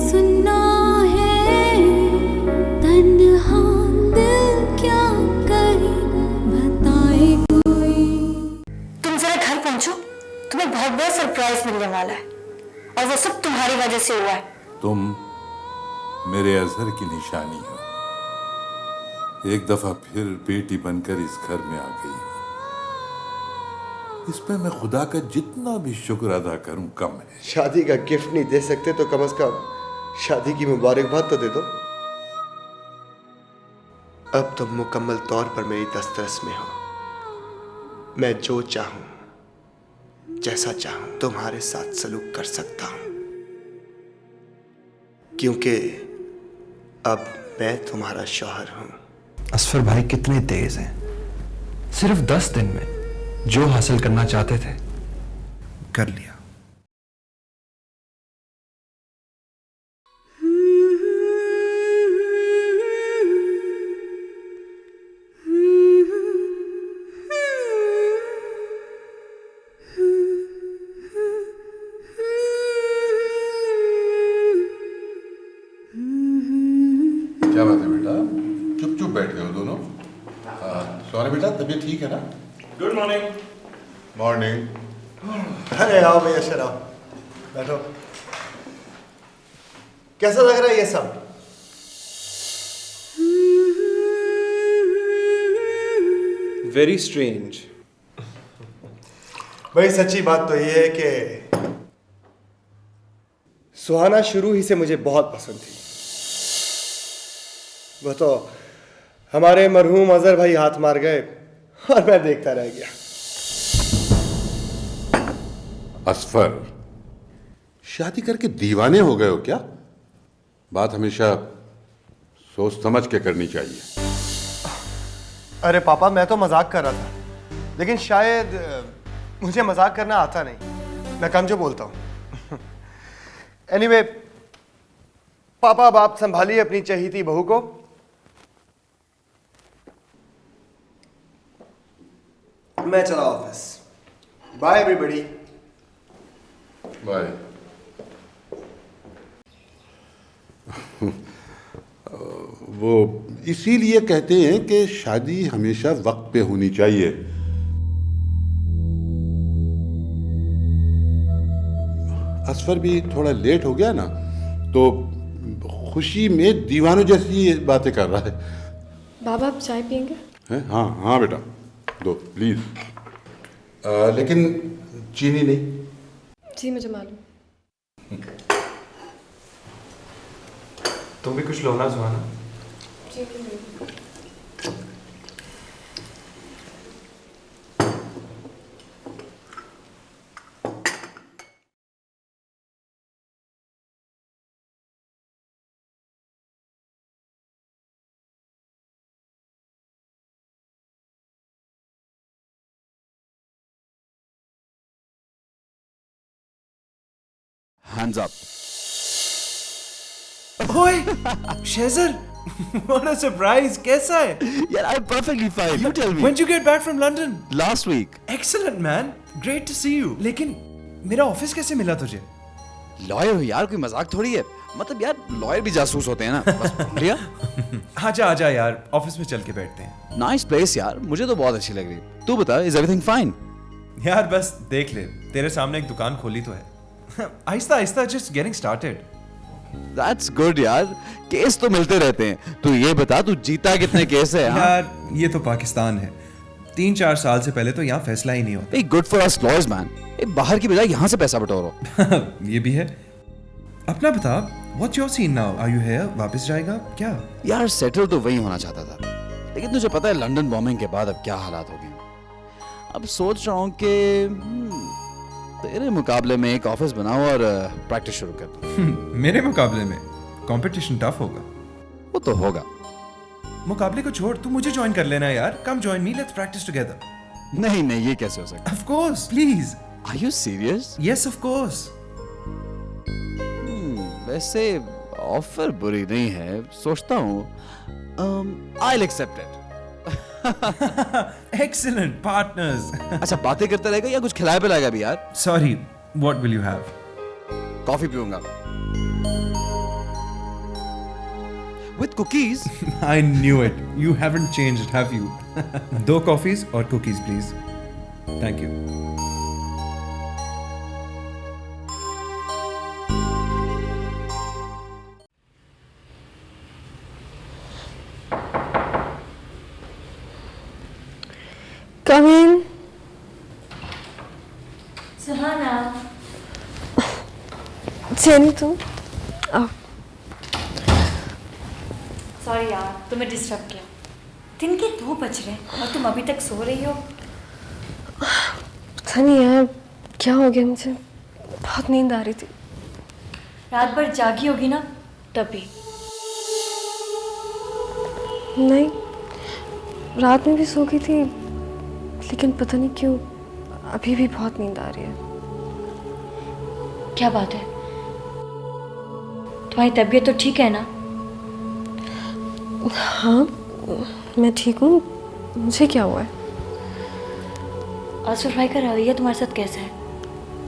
सुनना है तन्हा दिल क्या करे बताए कोई। तुम जरा घर पहुंचो, तुम्हें बहुत बड़ा सरप्राइज मिलने वाला है और वो सब तुम्हारी वजह से हुआ है। तुम मेरे अजहर की निशानी हो। एक दफा फिर बेटी बनकर इस घर में आ गई हो। इस पे मैं खुदा का जितना भी शुक्र अदा करूं कम है। शादी का गिफ्ट नहीं दे सकते तो कम से कम शादी की मुबारकबाद तो दे दो। अब तुम मुकम्मल तौर पर मेरी दस्तरस में हो। मैं जो चाहूं जैसा चाहूं तुम्हारे साथ सलूक कर सकता हूं, क्योंकि अब मैं तुम्हारा शौहर हूं। असफर भाई कितने तेज हैं। सिर्फ 10 दिन में जो हासिल करना चाहते थे कर लिया। क्या बात है बेटा, चुप चुप बैठ गए हो दोनों। सॉरी बेटा, तबीयत ठीक है ना? Good morning. मॉर्निंग। अरे आओ भैया, शर आओ, बैठो। कैसा लग रहा है ये सब? Very strange. भाई सच्ची बात तो ये है कि सुहाना शुरू ही से मुझे बहुत पसंद थी। वो तो हमारे मरहूम अजहर भाई हाथ मार गए और मैं देखता रह गया। असफर, शादी करके दीवाने हो गए हो क्या? बात हमेशा सोच समझ के करनी चाहिए। अरे पापा, मैं तो मजाक कर रहा था, लेकिन शायद मुझे मजाक करना आता नहीं, मैं कम जो बोलता हूँ। एनीवे, पापा अब आप संभालिए अपनी चहीती बहू को। मैं चला ऑफिस। By everybody. बाय। वो इसीलिए कहते हैं कि शादी हमेशा वक्त पे होनी चाहिए। असफर भी थोड़ा लेट हो गया ना, तो खुशी में दीवानों जैसी बातें कर रहा है। बाबा आप चाय पियेंगे? हैं? हाँ हाँ बेटा, दो प्लीज। लेकिन चीनी नहीं। जी मुझे मालूम। तुम भी कुछ लो ना सुहाना। जी Hands up. ओए शेजर, what a surprise! कैसा है? Yeah, I'm perfectly fine. You tell me. When did you get back from London? Last week. Excellent man, great to see you. लेकिन मेरा ऑफिस कैसे मिला तुझे? लॉयर हो यार, कोई मजाक थोड़ी है। मतलब यार लॉयर भी जासूस होते हैं ना। बस ढूंढ लिया। आजा यार, ऑफिस में चल के बैठते हैं। नाइस प्लेस यार, मुझे तो बहुत अच्छी लग रही है। तू बता, इज एवरीथिंग फाइन? यार बस देख ले, तेरे सामने एक दुकान खोली तो है। Aahista Aahista, just getting started. That's good यार, केस तो मिलते रहते हैं। तू ये बता, तू जीता कितने केस है? यार ये तो पाकिस्तान है, 3-4 साल से पहले तो यहाँ फैसला ही नहीं होता। Good for us lawyers man. बाहर की बजाय यहाँ से पैसा बटोरो। ये भी है। अपना बता, what's your scene now? Are you here? वापस जाएगा क्या? यार सेटल तो वही होना चाहता था, लेकिन तुझे पता है लंदन बॉम्बिंग के बाद अब क्या हालात हो गए। अब सोच रहा हूँ कि तेरे मुकाबले में एक ऑफिस बनाओ और प्रैक्टिस शुरू कर दूं। मेरे मुकाबले में कंपटीशन टफ होगा। वो तो होगा। मुकाबले को छोड़, तू मुझे ज्वाइन कर लेना यार। Come join me, let's practice together. नहीं नहीं, ये कैसे हो सकता? Of course, please. Are you serious? Yes of course. वैसे ऑफर बुरी नहीं है, सोचता हूँ I will accept it. Excellent partners. अच्छा, बातें करता रहेगा या कुछ खिलाया पिलाएगा भी यार? Sorry, what will you have? Coffee पीऊंगा with cookies. I knew it. You haven't changed, have you? 2 coffees और cookies, please. Thank you. Come in. Suhana, jenny तुम आओ। सॉरी यार तुम्हें डिस्टर्ब किया। दिन के 2 बज रहे हैं और तुम अभी तक सो रही हो। पता नहीं यार क्या हो गया, मुझे बहुत नींद आ रही थी। रात भर जागी होगी ना तभी। नहीं, रात में भी सो गई थी, लेकिन पता नहीं क्यों अभी भी बहुत नींद आ रही है। क्या बात है? तुम्हारी तबीयत तो ठीक है ना? हाँ, मैं ठीक हूँ। मुझे क्या हुआ है? आसुर भाई का रवैया तुम्हारे साथ कैसा है?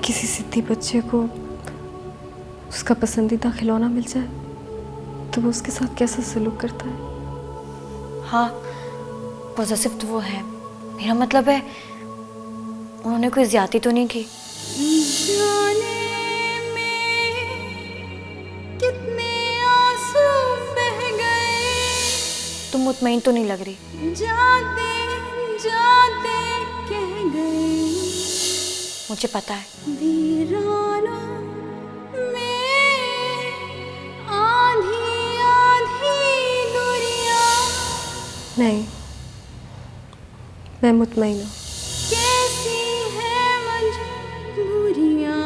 किसी सिद्धि बच्चे को उसका पसंदीदा खिलौना मिल जाए तो वो उसके साथ कैसा सलूक करता है? हाँ, पॉजिटिव तो वो है। मेरा मतलब है उन्होंने कोई ज्यादती तो नहीं की। कितने आंसू बह गए, तुम मुतमईन तो नहीं लग रही। जाते जाते कह गए, मुझे पता है। वीरानों में आधी आधी दुनिया, नहीं, मैं मुतमईन हूँ। कैसी है मजबूरियां,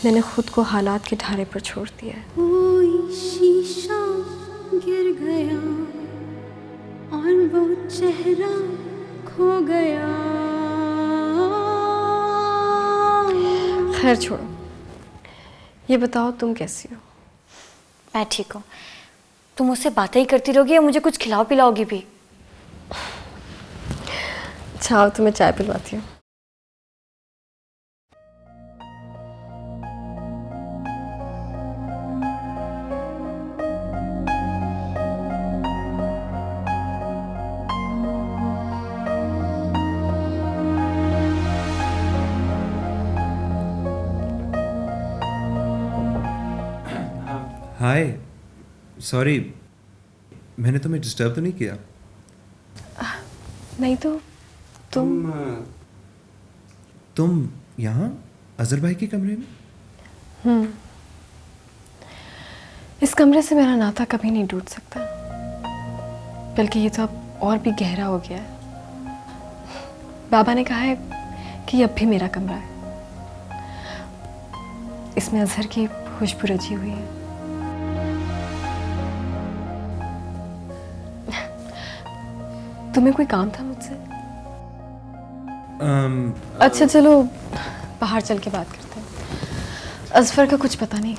मैंने खुद को हालात के ढारे पर छोड़ दिया है। कोई शीशा गिर गया और वो चेहरा खो गया। खैर छोड़ो, ये बताओ तुम कैसी हो? मैं ठीक हूँ। तुम मुझसे बातें ही करती रहोगी या मुझे कुछ खिलाओ पिलाओगी भी? अच्छा आओ, तुम्हें चाय पिलवाती हूँ। हाय, सॉरी, मैंने तुम्हें डिस्टर्ब तो नहीं किया? नहीं तो तुम यहाँ अजहर भाई के कमरे में? इस कमरे से मेरा नाता कभी नहीं टूट सकता, बल्कि ये तो अब और भी गहरा हो गया है। बाबा ने कहा है कि ये अब भी मेरा कमरा है। इसमें अजहर की खुशबू रची हुई है। तुम्हें कोई काम था मुझसे? अच्छा चलो बाहर चल के बात करते हैं। अजफर का कुछ पता नहीं।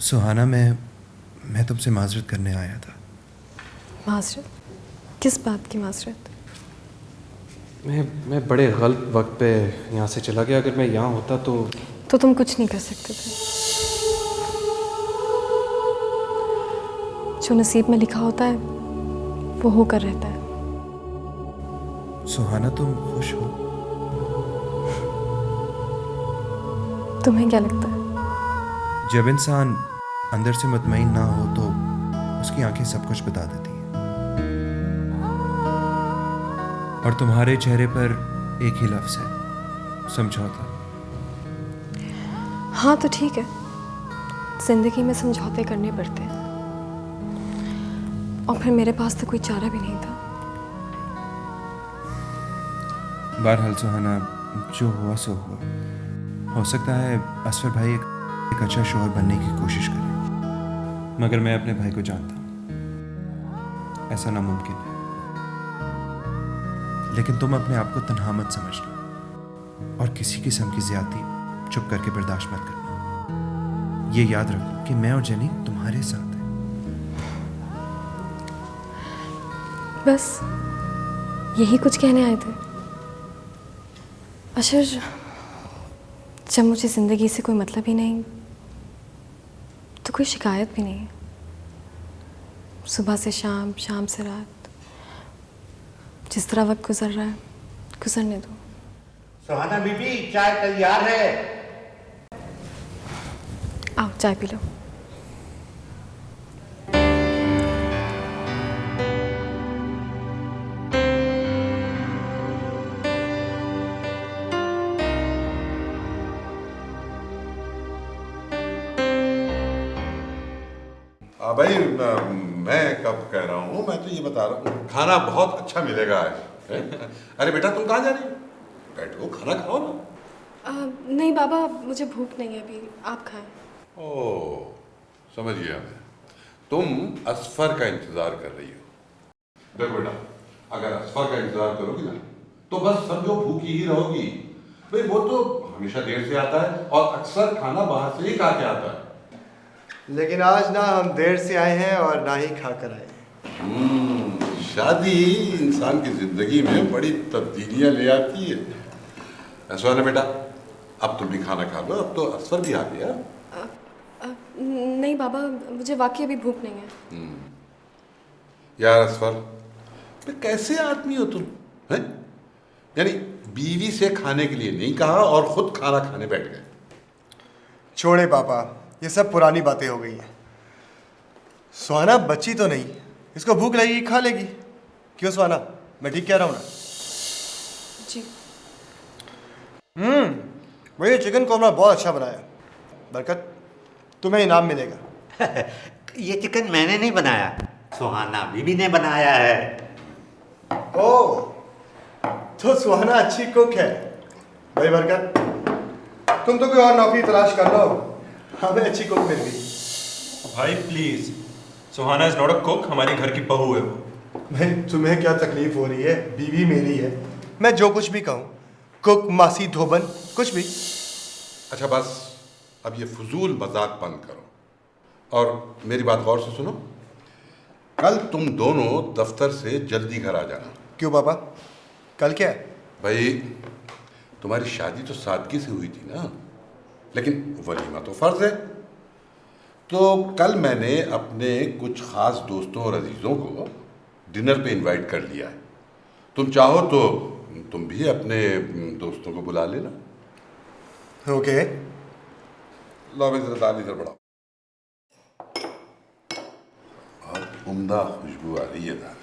सुहाना, मैं तुमसे माजरत करने आया था। माजरत? किस बात की माजरत? मैं बड़े गलत वक्त पे यहाँ से चला गया। अगर मैं यहाँ होता तो तुम कुछ नहीं कर सकते थे। जो नसीब में लिखा होता है वो होकर रहता है। सुहाना, तुम खुश हो? तुम्हें क्या लगता है? जब इंसान अंदर से मुतमईन ना हो तो उसकी आंखें सब कुछ बता देती हैं। और तुम्हारे चेहरे पर एक ही लफ्ज है, समझौता। हाँ तो ठीक है, जिंदगी में समझौते करने पड़ते हैं, और फिर मेरे पास तो कोई चारा भी नहीं था। बहरहाल सुहाना, जो हुआ सो हुआ। हो सकता है असफर भाई एक अच्छा शौहर बनने की कोशिश करें, मगर मैं अपने भाई को जानता हूँ, ऐसा नामुमकिन है। लेकिन तुम अपने आप को तन्हा मत समझना, और किसी किस्म की ज्यादती चुप करके बर्दाश्त मत करना। ये याद रखना कि मैं और जेनी तुम्हारे साथ हैं। बस यही कुछ कहने आए थे? अशर, जब मुझे ज़िंदगी से कोई मतलब ही नहीं तो कोई शिकायत भी नहीं। सुबह से शाम, शाम से रात, जिस तरह वक्त गुजर रहा है गुजरने दो। सुहाना बीबी, चाय तैयार है। आओ चाय पी लो। भाई मैं कब कह रहा हूँ, मैं तो ये बता रहा हूँ खाना बहुत अच्छा मिलेगा आज। अरे बेटा तुम कहाँ जा रही हो? बैठो खाना खाओ ना। नहीं बाबा, मुझे भूख नहीं है अभी, आप खाएं। ओह समझ गया मैं, तुम असफर का इंतजार कर रही हो। देखो बेटा, अगर असफर का इंतजार करोगी ना तो बस समझो भूखी ही रहोगी। भाई वो तो हमेशा देर से आता है और अक्सर खाना बाहर से ही खा के आता है। लेकिन आज ना हम देर से आए हैं और ना ही खाकर आए। शादी इंसान की जिंदगी में बड़ी तब्दीलियां ले आती है। ऐसा ना बेटा, अब तुम भी खाना खा लो, अब तो असफर भी आ गया। नहीं बाबा, मुझे वाकई अभी भूख नहीं है। यार असफर, तो कैसे आदमी हो तुम हैं? यानी बीवी से खाने के लिए नहीं कहा और खुद खाना खाने बैठ गए। छोड़े पापा, ये सब पुरानी बातें हो गई हैं। सुहाना बच्ची तो नहीं, इसको भूख लगेगी खा लेगी। क्यों सुहाना, मैं ठीक कह रहा हूँ ना? जी। भैया चिकन कोरमा बहुत अच्छा बनाया। बरकत, तुम्हें इनाम मिलेगा। ये चिकन मैंने नहीं बनाया, सुहाना बीबी ने बनाया है। ओह, तो सुहाना अच्छी कुक है। भाई बरकत, तुम तो कोई और नौकरी तलाश कर लो, हमें अच्छी कुक मिल गई। भाई please, Suhana is not a cook, हमारी घर की बहू है वो। भाई तुम्हें क्या तकलीफ हो रही है? बीवी मेरी है, मैं जो कुछ भी कहूँ, कुक, मासी, धोबन, कुछ भी। अच्छा बस, अब ये फजूल मजाक बंद करो और मेरी बात गौर से सुनो। कल तुम दोनों दफ्तर से जल्दी घर आ जाना। क्यों पापा, कल क्या है? भाई तुम्हारी शादी तो सादगी से हुई थी ना, लेकिन वलीमा तो फर्ज है। तो कल मैंने अपने कुछ खास दोस्तों और अजीज़ों को डिनर पे इनवाइट कर लिया है। तुम चाहो तो तुम भी अपने दोस्तों को बुला लेना। ओके। लो मैं जरा दाल इधर बढ़ाओ। बहुत उम्दा खुशबू आ रही है दाल।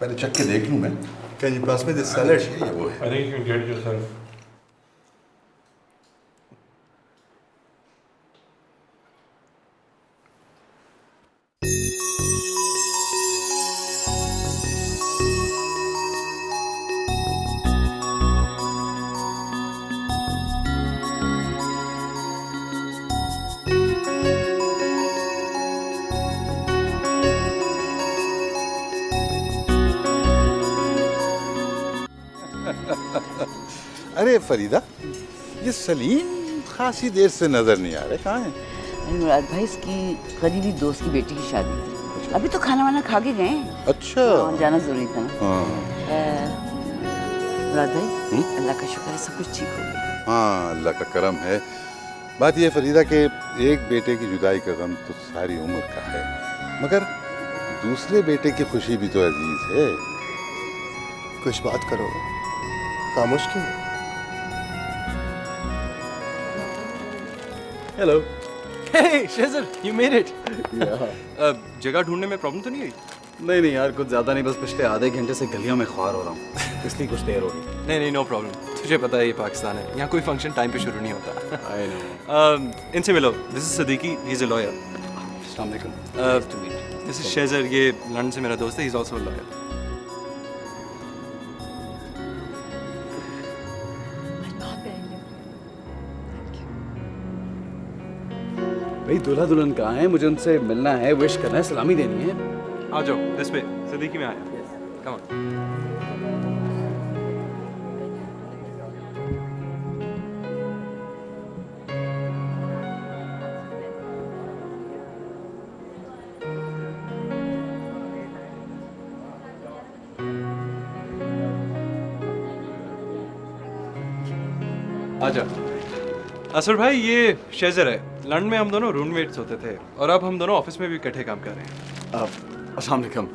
पहले चख के देख लूँ मैं। Can you pass me this salad? ये वो है। I think you can get yourself. अरे फरीदा, ये सलीम खासी देर से नजर नहीं आ रहे, कहाँ हैं? अरे मुराद भाई, इसकी करीबी दोस्त की बेटी की शादी थी, अभी तो खाना वाना खा के गए। अच्छा। जाना जरूरी था ना। हाँ। मुराद भाई, अल्लाह का शुक्र है सब कुछ ठीक हो गया। हाँ अल्लाह का करम है। बात यह फरीदा के एक बेटे की जुदाई का गम तो सारी उम्र का है, मगर दूसरे बेटे की खुशी भी तो अजीज है। कुछ बात करो, खामोश क्यों? Hello. Hey, शेजर, you made it. जगह ढूंढने में प्रॉब्लम तो नहीं हुई? नहीं यार, कुछ ज़्यादा नहीं, बस पिछले आधे घंटे से गलियों में ख्वार हो रहा हूँ, इसलिए कुछ देर हो गई। नहीं, नो प्रॉब्लम। तुझे पता है ये पाकिस्तान है, यहाँ कोई फंक्शन टाइम पे शुरू नहीं होता। I know. इनसे मिलो, this is Siddiqui, he is a lawyer. अस्सलाम वालेकुम। दिस इज शेजर, ये लंदन से मेरा दोस्त है, he is also a lawyer. भाई दूल्हा दुल्हन कहाँ है? मुझे उनसे मिलना है, विश करना है, सलामी देनी है। आ जाओ, दिस वे, सदीकी में आया। Come on. आजा। असर भाई ये शेजर है। लंदन में हम दोनों रूममेट्स होते थे और अब हम दोनों ऑफिस में भी इकट्ठे काम कर रहे हैं। अस्सलाम वालेकुम,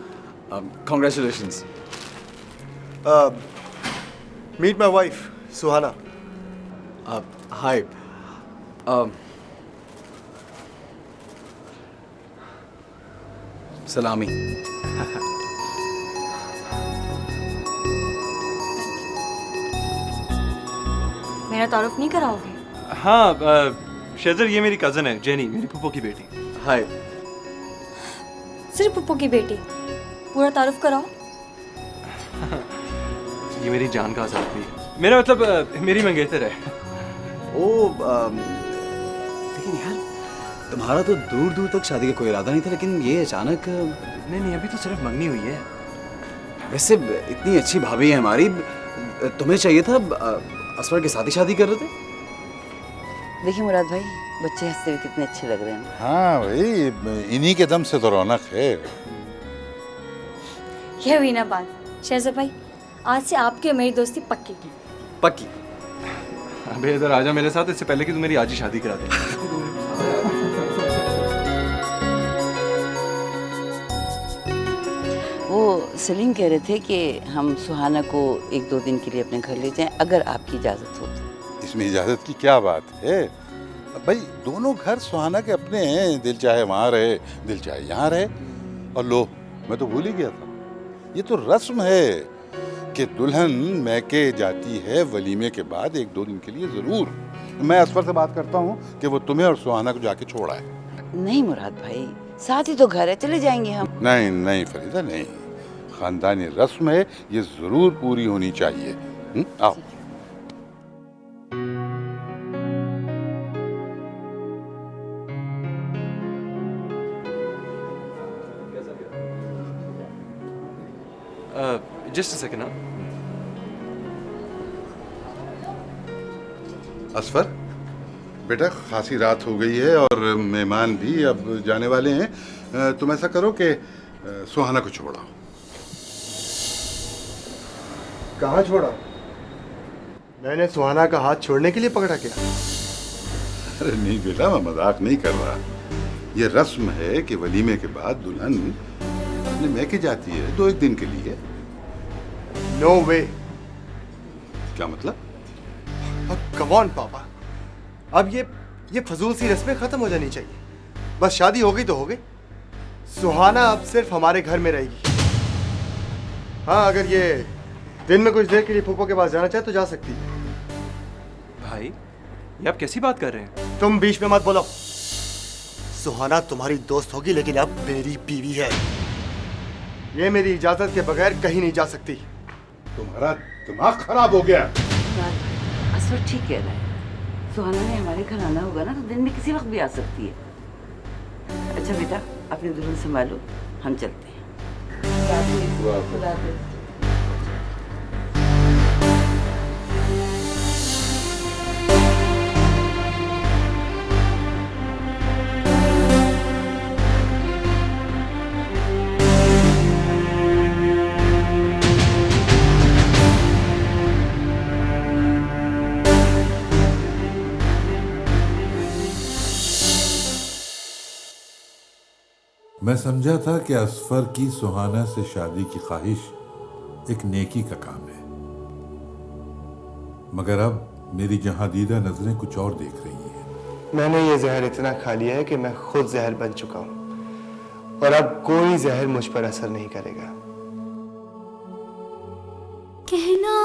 कांग्रेचुलेशंस। मीट माई वाइफ सुहाना। हाय। सलामी। मेरा तारुफ नहीं कराओगे? हाँ शेजर, ये मेरी कज़न है जेनी, मेरी फूफो की बेटी। हाय। सिर्फ पप्पू की बेटी? पूरा तारुफ कराओ। ये मेरी जान का आजाद भी, मेरा मतलब मेरी मंगेतर है। लेकिन यार तुम्हारा तो दूर दूर तक शादी का कोई इरादा नहीं था, लेकिन ये अचानक। नहीं, अभी तो सिर्फ मंगनी हुई है। वैसे इतनी अच्छी भाभी है हमारी, तुम्हें चाहिए था असफर के साथ ही शादी कर रहे थे। देखिए मुराद भाई, बच्चे हंसते हुए कितने अच्छे लग रहे हैं। हाँ भाई, इन्हीं के दम से तो रौनक है। यह हुई ना बात। शहज़ाद भाई, आज से आपकी और मेरी दोस्ती पक्की की। पक्की। अबे इधर आजा मेरे साथ, इससे पहले कि तू मेरी आज ही शादी करा दे। वो सलीम कह रहे थे कि हम सुहाना को 1-2 दिन के लिए अपने घर ले जाएं, अगर आपकी इजाज़त हो तो। इसमें इजाजत की क्या बात है भाई, दोनों घर सुहाना के अपने हैं। दिल चाहे वहाँ रहे, दिल चाहे यहाँ रहे। और लो, मैं तो भूल ही गया था, ये तो रस्म है कि दुल्हन मैके जाती है वलीमे के बाद 1-2 दिन के लिए जरूर। मैं असफर से बात करता हूँ कि वो तुम्हें और सुहाना को जाके छोड़ा है। नहीं मुराद भाई, साथ ही तो घर है, चले जाएंगे हम। नहीं फरीदा, नहीं, खानदानी रस्म है, ये जरूर पूरी होनी चाहिए। आओ। Just a second. असफर बेटा, खासी रात हो गई है और मेहमान भी अब जाने वाले हैं। तुम ऐसा करो कि सुहाना को छोड़ाओ। कहाँ छोड़ा? मैंने सुहाना का हाथ छोड़ने के लिए पकड़ा क्या? अरे नहीं बेटा, मैं मजाक नहीं कर रहा। ये रस्म है कि वलीमे के बाद दुल्हन अपने मैके जाती है 2-1 दिन के लिए। नो वे। क्या मतलब? कम ऑन पापा, अब ये फजूल सी रस्में खत्म हो जानी चाहिए। बस शादी हो गई तो हो गई। सुहाना अब सिर्फ हमारे घर में रहेगी। हाँ, अगर ये दिन में कुछ देर के लिए फूफो के पास जाना चाहे तो जा सकती है। भाई, ये आप कैसी बात कर रहे हैं? तुम बीच में मत बोलो। सुहाना तुम्हारी दोस्त होगी, लेकिन अब मेरी बीवी है। ये मेरी इजाजत के बगैर कहीं नहीं जा सकती। तुम्हारा दिमाग खराब हो गया। असफर ठीक कह रहा है। सुहाना ने हमारे घर आना होगा ना, तो दिन में किसी वक्त भी आ सकती है। अच्छा बेटा, अपनी दुल्हन संभालो, हम चलते हैं। खुदा हाफिज़। मैं समझा था कि असफर की सुहाना से शादी की ख्वाहिश एक नेकी का काम है, मगर अब मेरी जहां दीदा नजरें कुछ और देख रही हैं। मैंने ये जहर इतना खा लिया है कि मैं खुद जहर बन चुका हूं, और अब कोई जहर मुझ पर असर नहीं करेगा। कहना